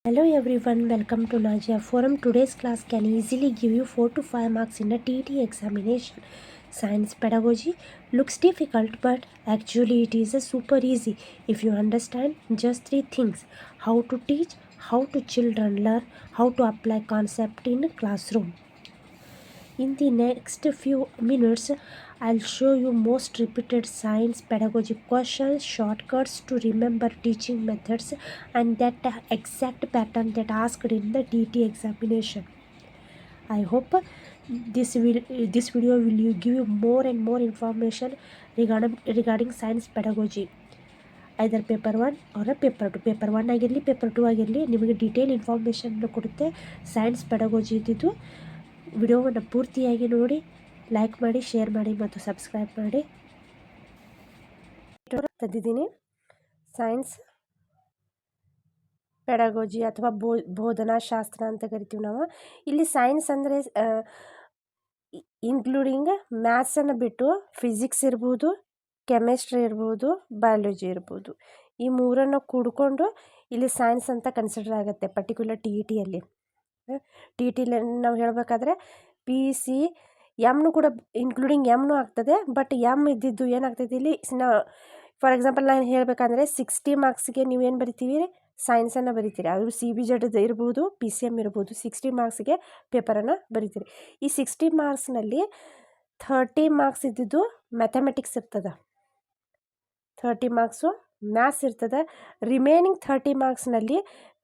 Hello everyone, welcome to Najia Forum. Today's class can easily give you 4 to 5 marks in a TET examination. Science pedagogy looks difficult, but actually it is a super easy if you understand just three things: how to teach, how to children learn, how to apply concept in a classroom. In the next few minutes, I'll show you most repeated science pedagogy questions, shortcuts to remember teaching methods, and that exact pattern that asked in the TT examination. I hope this video will give you more and more information regarding science pedagogy. Either paper 1 R paper 2. Paper 1 ಆಗಿರಲಿ, paper 2 ಆಗಿರಲಿ, ನಿಮಗೆ detail information ಕೊಡುತ್ತೆ. Science ಪೆಡಗೋಜಿ ಇದ್ದಿದ್ದು ವಿಡಿಯೋವನ್ನು ಪೂರ್ತಿಯಾಗಿ ನೋಡಿ, like ಮಾಡಿ, share ಮಾಡಿ ಮತ್ತು ಸಬ್ಸ್ಕ್ರೈಬ್ ಮಾಡಿ. ತಂದಿದ್ದೀನಿ ಸೈನ್ಸ್ ಪೆಡಗೋಜಿ ಅಥವಾ ಬೋಧನಾಶಾಸ್ತ್ರ ಅಂತ ಕರಿತೀವಿ ನಾವು. ಇಲ್ಲಿ ಸೈನ್ಸ್ ಅಂದರೆ ಇನ್ಕ್ಲೂಡಿಂಗ್ ಮ್ಯಾಥ್ಸನ್ನು ಬಿಟ್ಟು ಫಿಸಿಕ್ಸ್ ಇರ್ಬೋದು, ಕೆಮಿಸ್ಟ್ರಿ ಇರ್ಬೋದು, ಬಯಾಲಜಿ ಇರ್ಬೋದು. ಈ ಮೂರನ್ನು ಕೂಡಿಕೊಂಡು ಇಲ್ಲಿ ಸೈನ್ಸ್ ಅಂತ ಕನ್ಸಿಡರ್ ಆಗುತ್ತೆ ಪರ್ಟಿಕ್ಯುಲರ್ ಟಿ ಇ ಟಿಯಲ್ಲಿ. ಟಿ ಇ ಟಿಲಿ ನಾವು ಹೇಳಬೇಕಾದ್ರೆ ಪಿ ಸಿ ಎಮ್ನು ಕೂಡ ಇನ್ಕ್ಲೂಡಿಂಗ್ ಎಮ್ನು ಆಗ್ತದೆ. ಬಟ್ ಎಮ್ ಇದ್ದಿದ್ದು ಏನಾಗ್ತದೆ ಇಲ್ಲಿ ಫಾರ್ ಎಕ್ಸಾಂಪಲ್ ನಾನು ಹೇಳಬೇಕಂದ್ರೆ 60 ಮಾರ್ಕ್ಸ್ಗೆ ನೀವೇನು ಬರಿತೀವಿ, ಸೈನ್ಸನ್ನು ಬರಿತೀರಿ. ಅದು ಸಿ ಬಿ ಜೆಡ್ ಇರ್ಬೋದು, ಪಿ ಸಿ ಎಮ್ ಇರ್ಬೋದು. 60 ಮಾರ್ಕ್ಸ್ಗೆ ಪೇಪರನ್ನು ಬರಿತೀರಿ. ಈ 60 ಮಾರ್ಕ್ಸ್ನಲ್ಲಿ 30 ಮಾರ್ಕ್ಸ್ ಇದ್ದಿದ್ದು ಮ್ಯಾಥಮೆಟಿಕ್ಸ್ ಇರ್ತದೆ, 30 ಮಾರ್ಕ್ಸು ಮ್ಯಾಥ್ಸ್ ಇರ್ತದೆ. ರಿಮೈನಿಂಗ್ 30 ಮಾರ್ಕ್ಸ್ನಲ್ಲಿ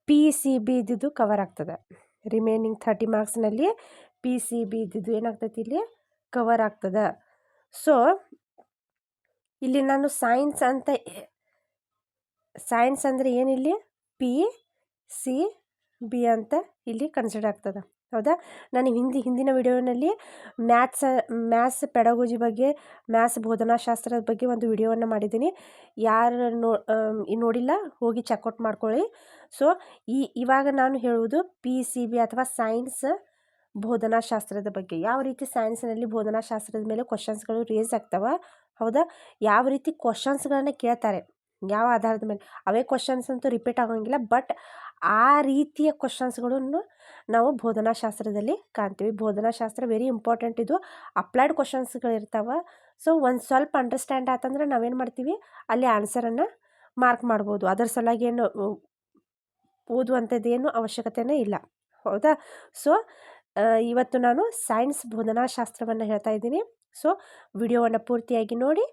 ಪಿ ಸಿ ಬಿ ಇದ್ದಿದ್ದು ಕವರ್ ಆಗ್ತದೆ. ರಿಮೈನಿಂಗ್ 30 ಮಾರ್ಕ್ಸ್ನಲ್ಲಿ ಪಿ ಸಿ ಬಿ ಇದ್ದಿದ್ದು ಏನಾಗ್ತೈತಿ, ಇಲ್ಲಿ ಕವರ್ ಆಗ್ತದೆ. ಸೊ ಇಲ್ಲಿ ನಾನು ಸೈನ್ಸ್ ಅಂದರೆ ಏನಿಲ್ಲಿ ಪಿ ಸಿ ಬಿ ಅಂತ ಇಲ್ಲಿ ಕನ್ಸಿಡರ್ ಆಗ್ತದೆ. ಹೌದಾ? ನಾನು ಹಿಂದಿನ ವಿಡಿಯೋನಲ್ಲಿ ಮ್ಯಾಥ್ಸ್ ಪೆಡಗೋಜಿ ಬಗ್ಗೆ, ಮ್ಯಾಥ್ಸ್ ಬೋಧನಾಶಾಸ್ತ್ರದ ಬಗ್ಗೆ ಒಂದು ವಿಡಿಯೋವನ್ನು ಮಾಡಿದ್ದೀನಿ. ಯಾರು ನೋಡಿಲ್ಲ ಹೋಗಿ ಚೆಕ್ಔಟ್ ಮಾಡ್ಕೊಳ್ಳಿ. ಸೊ ಇವಾಗ ನಾನು ಹೇಳುವುದು ಪಿ ಸಿ ಬಿ ಅಥವಾ ಸೈನ್ಸ್ ಬೋಧನಾಶಾಸ್ತ್ರದ ಬಗ್ಗೆ. ಯಾವ ರೀತಿ ಸೈನ್ಸ್ನಲ್ಲಿ ಬೋಧನಾಶಾಸ್ತ್ರದ ಮೇಲೆ ಕ್ವಶನ್ಸ್ಗಳು ರೇಸ್ ಆಗ್ತವೆ, ಹೌದಾ? ಯಾವ ರೀತಿ ಕ್ವಶನ್ಸ್ಗಳನ್ನು ಕೇಳ್ತಾರೆ, ಯಾವ ಆಧಾರದ ಮೇಲೆ. ಅವೇ ಕ್ವಶನ್ಸ್ ಅಂತೂ ರಿಪೀಟ್ ಆಗೋಂಗಿಲ್ಲ, ಬಟ್ ಆ ರೀತಿಯ ಕ್ವಶನ್ಸ್ಗಳನ್ನು ನಾವು ಬೋಧನಾಶಾಸ್ತ್ರದಲ್ಲಿ ಕಾಣ್ತೀವಿ. ಬೋಧನಾಶಾಸ್ತ್ರ ವೆರಿ ಇಂಪಾರ್ಟೆಂಟ್. ಇದು ಅಪ್ಲೈಡ್ ಕ್ವಶನ್ಸ್ಗಳಿರ್ತಾವೆ. ಸೊ ಒಂದು ಸ್ವಲ್ಪ ಅಂಡರ್ಸ್ಟ್ಯಾಂಡ್ ಆತಂದ್ರೆ ನಾವೇನು ಮಾಡ್ತೀವಿ, ಅಲ್ಲಿ ಆನ್ಸರನ್ನು ಮಾರ್ಕ್ ಮಾಡ್ಬೋದು. ಅದರ ಸಲುವಾಗಿ ಏನು ಓದುವಂಥದ್ದೇನು ಅವಶ್ಯಕತೆಯೇ ಇಲ್ಲ, ಹೌದಾ? ಸೊ ಇವತ್ತು ನಾನು ಸೈನ್ಸ್ ಬೋಧನಾಶಾಸ್ತ್ರವನ್ನು ಹೇಳ್ತಾ ಇದ್ದೀನಿ. ಸೊ ವಿಡಿಯೋವನ್ನು ಪೂರ್ತಿಯಾಗಿ ನೋಡಿ,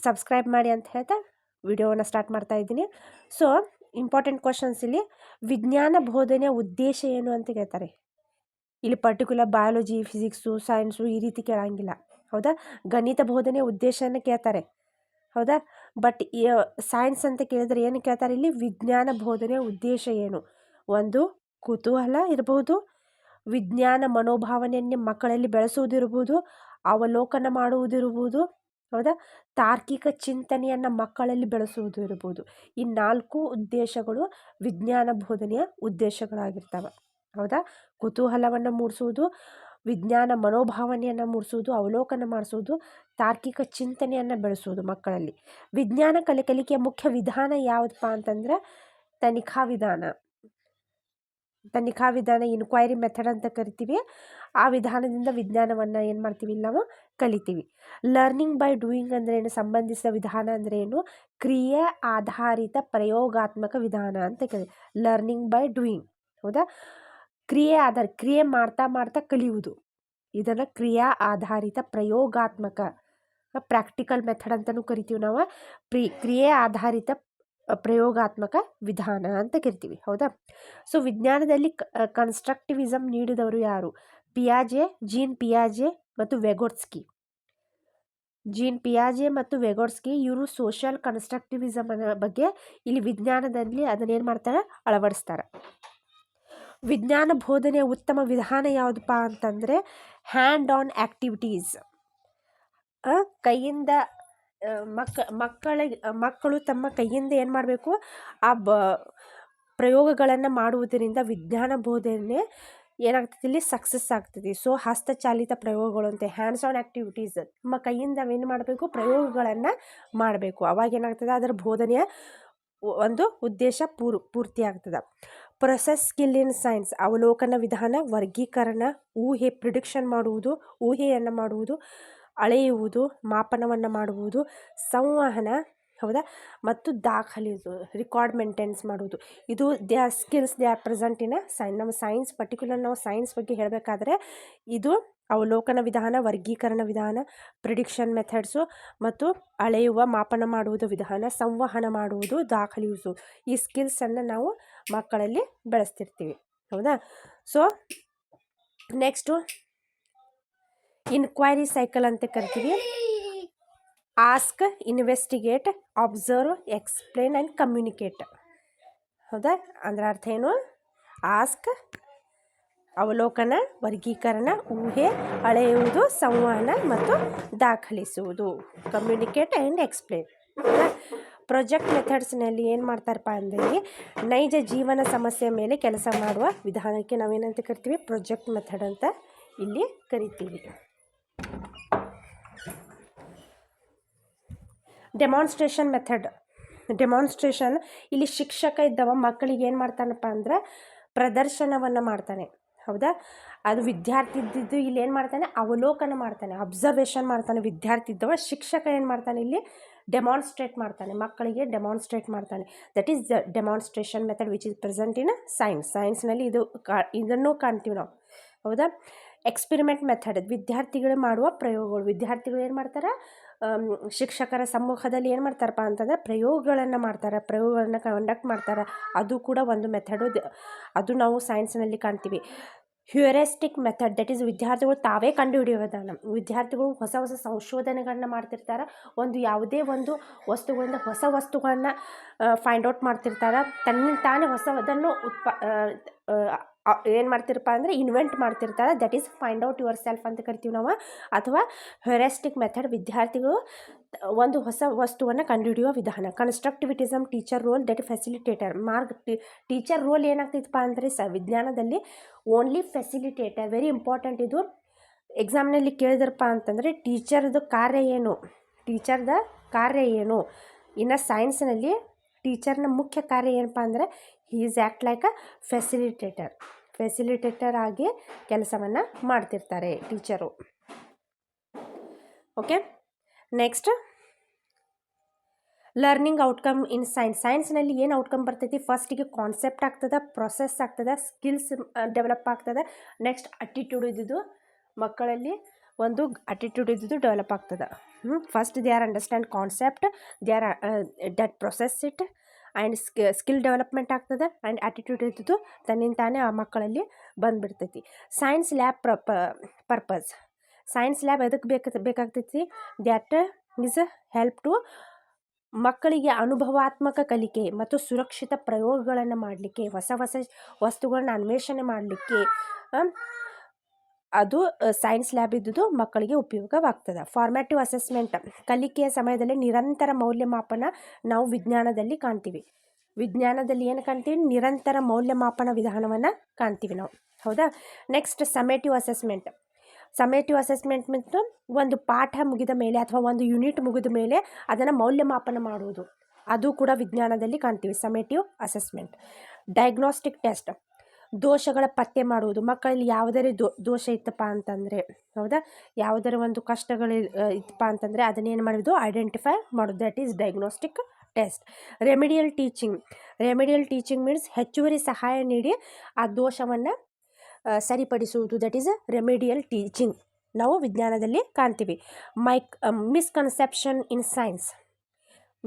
ಸಬ್ಸ್ಕ್ರೈಬ್ ಮಾಡಿ ಅಂತ ಹೇಳ್ತಾ ವಿಡಿಯೋವನ್ನು ಸ್ಟಾರ್ಟ್ ಮಾಡ್ತಾ ಇದ್ದೀನಿ. ಸೊ ಇಂಪಾರ್ಟೆಂಟ್ ಕ್ವಶನ್ಸ್ ಇಲ್ಲಿ ವಿಜ್ಞಾನ ಬೋಧನೆಯ ಉದ್ದೇಶ ಏನು ಅಂತ ಕೇಳ್ತಾರೆ. ಇಲ್ಲಿ ಪರ್ಟಿಕ್ಯುಲರ್ ಬಯಾಲಜಿ, ಫಿಸಿಕ್ಸು, ಸೈನ್ಸು ಈ ರೀತಿ ಕೇಳಂಗಿಲ್ಲ, ಹೌದಾ? ಗಣಿತ ಬೋಧನೆಯ ಉದ್ದೇಶನ ಕೇಳ್ತಾರೆ, ಹೌದಾ? ಬಟ್ ಸೈನ್ಸ್ ಅಂತ ಕೇಳಿದ್ರೆ ಏನು ಕೇಳ್ತಾರೆ, ಇಲ್ಲಿ ವಿಜ್ಞಾನ ಬೋಧನೆಯ ಉದ್ದೇಶ ಏನು. ಒಂದು ಕುತೂಹಲ ಇರ್ಬೋದು, ವಿಜ್ಞಾನ ಮನೋಭಾವನೆಯನ್ನು ಮಕ್ಕಳಲ್ಲಿ ಬೆಳೆಸುವುದಿರ್ಬೋದು, ಅವಲೋಕನ ಮಾಡುವುದಿರ್ಬೋದು, ಹೌದಾ? ತಾರ್ಕಿಕ ಚಿಂತನೆಯನ್ನು ಮಕ್ಕಳಲ್ಲಿ ಬೆಳೆಸುವುದು ಇರ್ಬೋದು. ಈ 4 ಉದ್ದೇಶಗಳು ವಿಜ್ಞಾನ ಬೋಧನೆಯ ಉದ್ದೇಶಗಳಾಗಿರ್ತವೆ, ಹೌದಾ? ಕುತೂಹಲವನ್ನು ಮೂಡಿಸುವುದು, ವಿಜ್ಞಾನ ಮನೋಭಾವನೆಯನ್ನು ಮೂಡಿಸುವುದು, ಅವಲೋಕನ ಮಾಡಿಸುವುದು, ತಾರ್ಕಿಕ ಚಿಂತನೆಯನ್ನು ಬೆಳೆಸುವುದು ಮಕ್ಕಳಲ್ಲಿ. ವಿಜ್ಞಾನ ಕಲಿಕೆಯ ಮುಖ್ಯ ವಿಧಾನ ಯಾವುದಪ್ಪ ಅಂತಂದ್ರೆ ತನಿಖಾ ವಿಧಾನ, ಇನ್ಕ್ವೈರಿ ಮೆಥಡ್ ಅಂತ ಕರಿತೀವಿ. ಆ ವಿಧಾನದಿಂದ ವಿಜ್ಞಾನವನ್ನು ಏನು ಮಾಡ್ತೀವಿ, ನಾವು ಕಲಿತೀವಿ. ಲರ್ನಿಂಗ್ ಬೈ ಡೂಯಿಂಗ್ ಅಂದರೆ ಏನು, ಸಂಬಂಧಿಸಿದ ವಿಧಾನ ಅಂದರೆ ಏನು, ಕ್ರಿಯೆ ಆಧಾರಿತ ಪ್ರಯೋಗಾತ್ಮಕ ವಿಧಾನ ಅಂತ ಕರೀತೀವಿ. ಲರ್ನಿಂಗ್ ಬೈ ಡೂಯಿಂಗ್, ಹೌದಾ? ಕ್ರಿಯೆ ಮಾಡ್ತಾ ಕಲಿಯುವುದು, ಇದನ್ನು ಕ್ರಿಯಾ ಆಧಾರಿತ ಪ್ರಯೋಗಾತ್ಮಕ ಪ್ರಾಕ್ಟಿಕಲ್ ಮೆಥಡ್ ಅಂತಲೂ ಕರಿತೀವಿ ನಾವು. ಕ್ರಿಯೆ ಆಧಾರಿತ ಪ್ರಯೋಗಾತ್ಮಕ ವಿಧಾನ ಅಂತ ಕರಿತೀವಿ, ಹೌದಾ? ಸೊ ವಿಜ್ಞಾನದಲ್ಲಿ ಕನ್ಸ್ಟ್ರಕ್ಟಿವಿಸಮ್ ನೀಡಿದವರು ಯಾರು? ಜೀನ್ ಪಿಯಾಜೆ ಮತ್ತು ವೆಗೋಟ್ಸ್ಕಿ. ಇವರು ಸೋಷಿಯಲ್ ಕನ್ಸ್ಟ್ರಕ್ಟಿವಿಸಮ್ ಬಗ್ಗೆ ಇಲ್ಲಿ ವಿಜ್ಞಾನದಲ್ಲಿ ಅದನ್ನೇನು ಮಾಡ್ತಾರೆ, ಅಳವಡಿಸ್ತಾರೆ. ವಿಜ್ಞಾನ ಬೋಧನೆಯ ಉತ್ತಮ ವಿಧಾನ ಯಾವುದಪ್ಪ ಅಂತಂದರೆ ಹ್ಯಾಂಡ್ ಆನ್ ಆ್ಯಕ್ಟಿವಿಟೀಸ್. ಕೈಯಿಂದ ಮಕ್ಕಳು ತಮ್ಮ ಕೈಯಿಂದ ಏನು ಮಾಡಬೇಕು, ಆ ಪ್ರಯೋಗಗಳನ್ನು ಮಾಡುವುದರಿಂದ ವಿಜ್ಞಾನ ಬೋಧನೆ ಏನಾಗ್ತದೆ, ಇಲ್ಲಿ ಸಕ್ಸಸ್ ಆಗ್ತದೆ. ಸೊ ಹಸ್ತಚಾಲಿತ ಪ್ರಯೋಗಗಳು ಅಂತ, ಹ್ಯಾಂಡ್ಸ್ ಆನ್ ಆ್ಯಕ್ಟಿವಿಟೀಸ್, ನಮ್ಮ ಕೈಯಿಂದ ಏನು ಮಾಡಬೇಕು, ಪ್ರಯೋಗಗಳನ್ನು ಮಾಡಬೇಕು. ಅವಾಗ ಏನಾಗ್ತದೆ, ಅದರ ಬೋಧನೆಯ ಒಂದು ಉದ್ದೇಶ ಪೂರ್ತಿ ಆಗ್ತದೆ. ಪ್ರೊಸೆಸ್ ಸ್ಕಿಲ್ ಇನ್ ಸೈನ್ಸ್ ಅವಲೋಕನ ವಿಧಾನ, ವರ್ಗೀಕರಣ, ಊಹೆ ಪ್ರಿಡಿಕ್ಷನ್ ಮಾಡುವುದು, ಊಹೆಯನ್ನು ಮಾಡುವುದು, ಅಳೆಯುವುದು, ಮಾಪನವನ್ನು ಮಾಡುವುದು, ಸಂವಹನ, ಹೌದಾ, ಮತ್ತು ದಾಖಲಿಸುವುದು, ರೆಕಾರ್ಡ್ ಮೇಂಟೆನ್ಸ್ ಮಾಡುವುದು. ಇದು they are skills they are present in ನಮ್ಮ ಸೈನ್ಸ್. ಪರ್ಟಿಕ್ಯುಲರ್ ನಾವು ಸೈನ್ಸ್ ಬಗ್ಗೆ ಹೇಳಬೇಕಾದ್ರೆ ಇದು ಅವಲೋಕನ ವಿಧಾನ, ವರ್ಗೀಕರಣ ವಿಧಾನ, ಪ್ರಿಡಿಕ್ಷನ್ ಮೆಥಡ್ಸು, ಮತ್ತು ಅಳೆಯುವ ಮಾಪನ ಮಾಡುವುದು ವಿಧಾನ, ಸಂವಹನ ಮಾಡುವುದು, ದಾಖಲಿಸುವುದು, ಈ ಸ್ಕಿಲ್ಸನ್ನು ನಾವು ಮಕ್ಕಳಲ್ಲಿ ಬೆಳೆಸ್ತಿರ್ತೀವಿ. ಹೌದಾ. ಸೊ ನೆಕ್ಸ್ಟು ಇನ್ಕ್ವೈರಿ ಸೈಕಲ್ ಅಂತ ಕರಿತೀವಿ. Ask, investigate, observe, explain and communicate. ಹೌದಾ. ಅದರ ಅರ್ಥ ಏನು? ಆಸ್ಕ್ ಅವಲೋಕನ, ವರ್ಗೀಕರಣ, ಊಹೆ, ಅಳೆಯುವುದು, ಸಂವಹನ ಮತ್ತು ದಾಖಲಿಸುವುದು, ಕಮ್ಯುನಿಕೇಟ್ ಆ್ಯಂಡ್ ಎಕ್ಸ್ಪ್ಲೇನ್. ಪ್ರೊಜೆಕ್ಟ್ ಮೆಥಡ್ಸ್ನಲ್ಲಿ ಏನು ಮಾಡ್ತಾರಪ್ಪ ಅಂದರೆ ನೈಜ ಜೀವನ ಸಮಸ್ಯೆ ಮೇಲೆ ಕೆಲಸ ಮಾಡುವ ವಿಧಾನಕ್ಕೆ ನಾವೇನಂತ ಕರಿತೀವಿ? ಪ್ರೊಜೆಕ್ಟ್ ಮೆಥಡ್ ಅಂತ ಇಲ್ಲಿ ಕರಿತೀವಿ. Demonstration method. ಡೆಮಾನ್ಸ್ಟ್ರೇಷನ್ ಇಲ್ಲಿ ಶಿಕ್ಷಕ ಇದ್ದವ ಮಕ್ಕಳಿಗೆ ಏನು ಮಾಡ್ತಾನಪ್ಪ ಅಂದ್ರೆ ಪ್ರದರ್ಶನವನ್ನು ಮಾಡ್ತಾನೆ. ಹೌದಾ. ಅದು ವಿದ್ಯಾರ್ಥಿ ಇದ್ದಿದ್ದು ಇಲ್ಲಿ ಏನು ಮಾಡ್ತಾನೆ? ಅವಲೋಕನ ಮಾಡ್ತಾನೆ, ಅಬ್ಸರ್ವೇಷನ್ ಮಾಡ್ತಾನೆ ವಿದ್ಯಾರ್ಥಿ ಇದ್ದವ. ಶಿಕ್ಷಕ ಏನು ಮಾಡ್ತಾನೆ? ಇಲ್ಲಿ ಡೆಮಾನ್ಸ್ಟ್ರೇಟ್ ಮಾಡ್ತಾನೆ, ಮಕ್ಕಳಿಗೆ ಡೆಮಾನ್ಸ್ಟ್ರೇಟ್ ಮಾಡ್ತಾನೆ. That is the demonstration method which is present in science. ಸೈನ್ಸ್ನಲ್ಲಿ ಇದನ್ನು ಕಾಣ್ತೀವಿ ನಾವು. ಹೌದಾ. ಎಕ್ಸ್ಪೆರಿಮೆಂಟ್ ಮೆಥಡ್ ವಿದ್ಯಾರ್ಥಿಗಳು ಮಾಡುವ ಪ್ರಯೋಗಗಳು. ವಿದ್ಯಾರ್ಥಿಗಳು ಏನು ಮಾಡ್ತಾರೆ? ಶಿಕ್ಷಕರ ಸಮ್ಮುಖದಲ್ಲಿ ಏನು ಮಾಡ್ತಾರಪ್ಪ ಅಂತಂದರೆ ಪ್ರಯೋಗಗಳನ್ನು ಮಾಡ್ತಾರೆ, ಪ್ರಯೋಗಗಳನ್ನು ಕಂಡಕ್ಟ್ ಮಾಡ್ತಾರೆ. ಅದು ಕೂಡ ಒಂದು ಮೆಥಡು, ಅದು ನಾವು ಸೈನ್ಸ್ನಲ್ಲಿ ಕಾಣ್ತೀವಿ. ಹ್ಯೂರಿಸ್ಟಿಕ್ ಮೆಥಡ್ ದಟ್ ಈಸ್ ವಿದ್ಯಾರ್ಥಿಗಳು ತಾವೇ ಕಂಡುಹಿಡಿಯುವುದನ್ನು. ವಿದ್ಯಾರ್ಥಿಗಳು ಹೊಸ ಹೊಸ ಸಂಶೋಧನೆಗಳನ್ನ ಮಾಡ್ತಿರ್ತಾರೆ. ಯಾವುದೇ ಒಂದು ವಸ್ತುಗಳಿಂದ ಹೊಸ ವಸ್ತುಗಳನ್ನ ಫೈಂಡ್ ಔಟ್ ಮಾಡ್ತಿರ್ತಾರೆ. ತಾನೇ ಹೊಸದನ್ನು ಏನು ಮಾಡ್ತಿರಪ್ಪ ಅಂದರೆ ಇನ್ವೆಂಟ್ ಮಾಡ್ತಿರ್ತಾರೆ. That is find out your self ಅಂತ ಕರಿತೀವಿ ನಾವು. ಅಥವಾ ಹ್ಯೂರಿಸ್ಟಿಕ್ ಮೆಥಡ್ ವಿದ್ಯಾರ್ಥಿಗಳು ಒಂದು ಹೊಸ ವಸ್ತುವನ್ನು ಕಂಡುಹಿಡಿಯುವ ವಿಧಾನ. Constructivism teacher role that facilitator. Teacher role ಏನಾಗ್ತೈತಪ್ಪ ಅಂದರೆ ವಿಜ್ಞಾನದಲ್ಲಿ ಓನ್ಲಿ ಫೆಸಿಲಿಟೇಟರ್. ವೆರಿ ಇಂಪಾರ್ಟೆಂಟ್ ಇದು. ಎಕ್ಸಾಮ್ನಲ್ಲಿ ಕೇಳಿದ್ರಪ್ಪ ಅಂತಂದರೆ ಟೀಚರ್ದು ಕಾರ್ಯ ಏನು, ಟೀಚರ್ದ ಕಾರ್ಯ ಏನು. ಇನ್ನು ಸೈನ್ಸ್ನಲ್ಲಿ ಟೀಚರ್ನ ಮುಖ್ಯ ಕಾರ್ಯ ಏನಪ್ಪ ಅಂದರೆ he is act like a facilitator ಆಗಿ ಕೆಲಸವನ್ನು ಮಾಡ್ತಿರ್ತಾರೆ teacher. Okay. Next learning outcome in science. ಸೈನ್ಸ್ನಲ್ಲಿ ಏನು ಔಟ್ಕಮ್ ಬರ್ತೈತಿ? ಫಸ್ಟಿಗೆ ಕಾನ್ಸೆಪ್ಟ್ ಆಗ್ತದೆ, ಪ್ರೊಸೆಸ್ ಆಗ್ತದೆ, ಸ್ಕಿಲ್ಸ್ ಡೆವಲಪ್ ಆಗ್ತದೆ. ನೆಕ್ಸ್ಟ್ ಅಟಿಟ್ಯೂಡ್ ಇದ್ದಿದ್ದು ಮಕ್ಕಳಲ್ಲಿ ಒಂದು ಅಟಿಟ್ಯೂಡ್ ಇದ್ದಿದ್ದು ಡೆವಲಪ್ ಆಗ್ತದೆ. First they are understand concept, they are that process it and skill development ಆಗ್ತದೆ. ಆ್ಯಂಡ್ ಆ್ಯಟಿಟ್ಯೂಡ್ ಇದ್ದಿದ್ದು ತನ್ನಿಂದ ತಾನೇ ಆ ಮಕ್ಕಳಲ್ಲಿ ಬಂದುಬಿಡ್ತೈತಿ. Science lab purpose. Science lab ಎದಕ್ಕೆ ಬೇಕಾಗ್ತೈತಿ? ದ್ಯಾಟ್ ಈಸ್ ಹೆಲ್ಪ್ ಟು ಮಕ್ಕಳಿಗೆ ಅನುಭವಾತ್ಮಕ ಕಲಿಕೆ ಮತ್ತು ಸುರಕ್ಷಿತ ಪ್ರಯೋಗಗಳನ್ನು ಮಾಡಲಿಕ್ಕೆ, ಹೊಸ ಹೊಸ ವಸ್ತುಗಳನ್ನ ಅನ್ವೇಷಣೆ ಮಾಡಲಿಕ್ಕೆ ಅದು ಸೈನ್ಸ್ ಲ್ಯಾಬ್ ಇದ್ದುದು ಮಕ್ಕಳಿಗೆ ಉಪಯೋಗವಾಗ್ತದೆ. Formative assessment. ಕಲಿಕೆಯ ಸಮಯದಲ್ಲಿ ನಿರಂತರ ಮೌಲ್ಯಮಾಪನ ನಾವು ವಿಜ್ಞಾನದಲ್ಲಿ ಕಾಣ್ತೀವಿ. ವಿಜ್ಞಾನದಲ್ಲಿ ಏನು ಕಾಣ್ತೀವಿ? ನಿರಂತರ ಮೌಲ್ಯಮಾಪನ ವಿಧಾನವನ್ನು ಕಾಣ್ತೀವಿ ನಾವು. ಹೌದಾ. Next summative assessment. Summative assessment ಮತ್ತು ಒಂದು ಪಾಠ ಮುಗಿದ ಮೇಲೆ ಅಥವಾ ಒಂದು ಯೂನಿಟ್ ಮುಗಿದ ಮೇಲೆ ಅದನ್ನು ಮೌಲ್ಯಮಾಪನ ಮಾಡುವುದು, ಅದು ಕೂಡ ವಿಜ್ಞಾನದಲ್ಲಿ ಕಾಣ್ತೀವಿ. Summative assessment. Diagnostic test. ದೋಷಗಳ ಪತ್ತೆ ಮಾಡುವುದು. ಮಕ್ಕಳಲ್ಲಿ ಯಾವುದೇ ದೋಷ ಇತ್ತಪ್ಪ ಅಂತಂದರೆ, ಹೌದಾ, ಯಾವುದರ ಒಂದು ಕಷ್ಟಗಳು ಇತ್ತಪ್ಪ ಅಂತಂದರೆ ಅದನ್ನೇನು ಮಾಡೋದು? ಐಡೆಂಟಿಫೈ ಮಾಡೋದು. That is diagnostic test. Remedial teaching. Remedial teaching means ಹೆಚ್ಚುವರಿ ಸಹಾಯ ನೀಡಿ ಆ ದೋಷವನ್ನು ಸರಿಪಡಿಸುವುದು. ದಟ್ ಈಸ್ ರೆಮಿಡಿಯಲ್ ಟೀಚಿಂಗ್ ನಾವು ವಿಜ್ಞಾನದಲ್ಲಿ ಕಾಣ್ತೀವಿ. Misconception in science.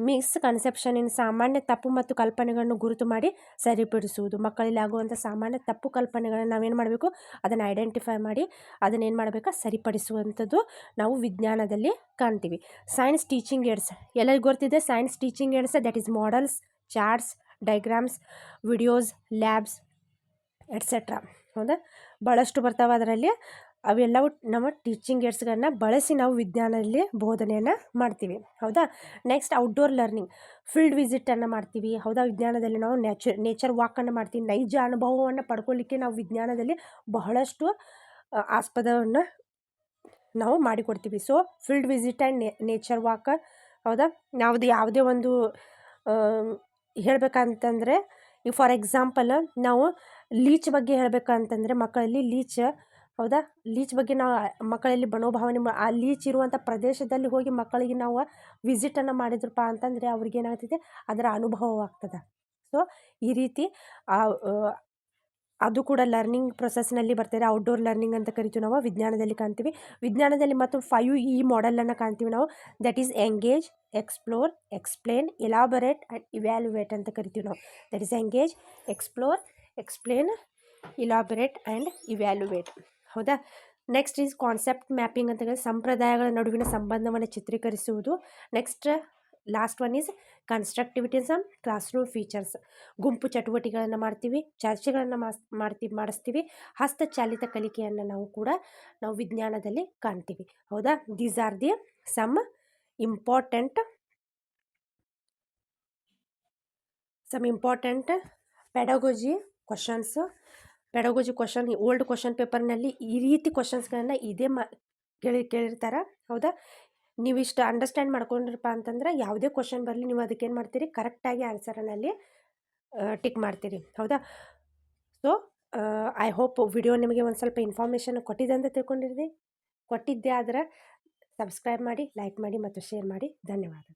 ಮಿಸ್ಕನ್ಸೆಪ್ಷನ್ ಇನ್ ಸಾಮಾನ್ಯ ತಪ್ಪು ಮತ್ತು ಕಲ್ಪನೆಗಳನ್ನು ಗುರುತು ಮಾಡಿ ಸರಿಪಡಿಸುವುದು. ಮಕ್ಕಳಲ್ಲಿ ಆಗುವಂಥ ಸಾಮಾನ್ಯ ತಪ್ಪು ಕಲ್ಪನೆಗಳನ್ನು ನಾವೇನು ಮಾಡಬೇಕು? ಅದನ್ನು ಐಡೆಂಟಿಫೈ ಮಾಡಿ ಅದನ್ನೇನು ಮಾಡಬೇಕು? ಸರಿಪಡಿಸುವಂಥದ್ದು ನಾವು ವಿಜ್ಞಾನದಲ್ಲಿ ಕಾಣ್ತೀವಿ. Science teaching aids. ಎಲ್ಲರಿಗೂ ಗೊತ್ತಿದೆ science teaching aids. That is models, charts, diagrams, videos, labs etcetera. ಹೌದಾ. ಭಾಳಷ್ಟು ಬರ್ತಾವೆ ಅದರಲ್ಲಿ. ಅವೆಲ್ಲವೂ ನಮ್ಮ ಟೀಚಿಂಗ್ ಏಡ್ಸ್ಗಳನ್ನ ಬಳಸಿ ನಾವು ವಿಜ್ಞಾನದಲ್ಲಿ ಬೋಧನೆಯನ್ನು ಮಾಡ್ತೀವಿ. ಹೌದಾ. Next outdoor learning. ಫೀಲ್ಡ್ ವಿಸಿಟನ್ನು ಮಾಡ್ತೀವಿ. ಹೌದಾ. ವಿಜ್ಞಾನದಲ್ಲಿ ನಾವು ನೇಚರ್ ವಾಕನ್ನು ಮಾಡ್ತೀವಿ. ನೈಜ ಅನುಭವವನ್ನು ಪಡ್ಕೊಳ್ಳಿಕ್ಕೆ ನಾವು ವಿಜ್ಞಾನದಲ್ಲಿ ಬಹಳಷ್ಟು ಆಸ್ಪದವನ್ನು ನಾವು ಮಾಡಿಕೊಡ್ತೀವಿ. So field visit and nature walk. ಹೌದಾ. ಯಾವುದೇ ಒಂದು ಹೇಳಬೇಕಂತಂದರೆ ಈಗ ಫಾರ್ ಎಕ್ಸಾಂಪಲ್ ನಾವು ಲೀಚ್ ಬಗ್ಗೆ ಹೇಳಬೇಕಂತಂದರೆ ಮಕ್ಕಳಲ್ಲಿ ಲೀಚ್ ಹೌದಾ, ಲೀಚ್ ಬಗ್ಗೆ ನಾವು ಮಕ್ಕಳಲ್ಲಿ ಮನೋಭಾವನೆ ಆ ಲೀಚ್ ಇರುವಂಥ ಪ್ರದೇಶದಲ್ಲಿ ಹೋಗಿ ಮಕ್ಕಳಿಗೆ ನಾವು ವಿಸಿಟನ್ನು ಮಾಡಿದ್ರಪ್ಪ ಅಂತಂದರೆ ಅವ್ರಿಗೆ ಏನಾಗ್ತೈತೆ ಅದರ ಅನುಭವವಾಗ್ತದೆ. ಸೊ ಈ ರೀತಿ ಅದು ಕೂಡ ಲರ್ನಿಂಗ್ ಪ್ರೊಸೆಸ್ನಲ್ಲಿ ಬರ್ತಾರೆ. ಔಟ್ಡೋರ್ ಲರ್ನಿಂಗ್ ಅಂತ ಕರಿತೀವಿ ನಾವು, ವಿಜ್ಞಾನದಲ್ಲಿ ಕಾಣ್ತೀವಿ. ವಿಜ್ಞಾನದಲ್ಲಿ ಮತ್ತು 5E ಮಾಡೆಲನ್ನು ಕಾಣ್ತೀವಿ ನಾವು. That is engage, explore, explain, elaborate and evaluate ಅಂತ ಕರಿತೀವಿ ನಾವು. That is engage, explore, explain, elaborate and evaluate. ಹೌದಾ. ನೆಕ್ಸ್ಟ್ ಈಸ್ ಕಾನ್ಸೆಪ್ಟ್ ಮ್ಯಾಪಿಂಗ್ ಅಂತ ಹೇಳಿ ಸಂಪ್ರದಾಯಗಳ ನಡುವಿನ ಸಂಬಂಧವನ್ನು ಚಿತ್ರೀಕರಿಸುವುದು. Next last one is constructivism, class room features. ಗುಂಪು ಚಟುವಟಿಕೆಗಳನ್ನು ಮಾಡ್ತೀವಿ, ಚರ್ಚೆಗಳನ್ನು ಮಾಡಿಸ್ತೀವಿ. ಹಸ್ತಚಾಲಿತ ಕಲಿಕೆಯನ್ನು ನಾವು ವಿಜ್ಞಾನದಲ್ಲಿ ಕಾಣ್ತೀವಿ. ಹೌದಾ. These are the some important pedagogy questions. Pedagogy question old question ಪೇಪರ್ನಲ್ಲಿ ಈ ರೀತಿ ಕ್ವಶನ್ಸ್ಗಳನ್ನು ಇದೇ ಕೇಳಿರ್ತಾರೆ. ಹೌದಾ. ನೀವು ಇಷ್ಟು ಅಂಡರ್ಸ್ಟ್ಯಾಂಡ್ ಮಾಡ್ಕೊಂಡ್ರಪ್ಪ ಅಂತಂದ್ರೆ ಯಾವುದೇ ಕ್ವಶನ್ ಬರಲಿ ನೀವು ಅದಕ್ಕೆ ಏನು ಮಾಡ್ತೀರಿ, ಕರೆಕ್ಟಾಗಿ ಆನ್ಸರನ್ನು ಅಲ್ಲಿ ಟಿಕ್ ಮಾಡ್ತೀರಿ. ಹೌದಾ. ಸೊ ಐ ಹೋಪ್ ವಿಡಿಯೋ ನಿಮಗೆ ಒಂದು ಸ್ವಲ್ಪ ಇನ್ಫಾರ್ಮೇಷನ್ ಕೊಟ್ಟಿದೆ ಅಂತ ಕೊಟ್ಟಿದ್ದೆ ಆದರೆ ಸಬ್ಸ್ಕ್ರೈಬ್ ಮಾಡಿ, ಲೈಕ್ ಮಾಡಿ ಮತ್ತು ಶೇರ್ ಮಾಡಿ. ಧನ್ಯವಾದ.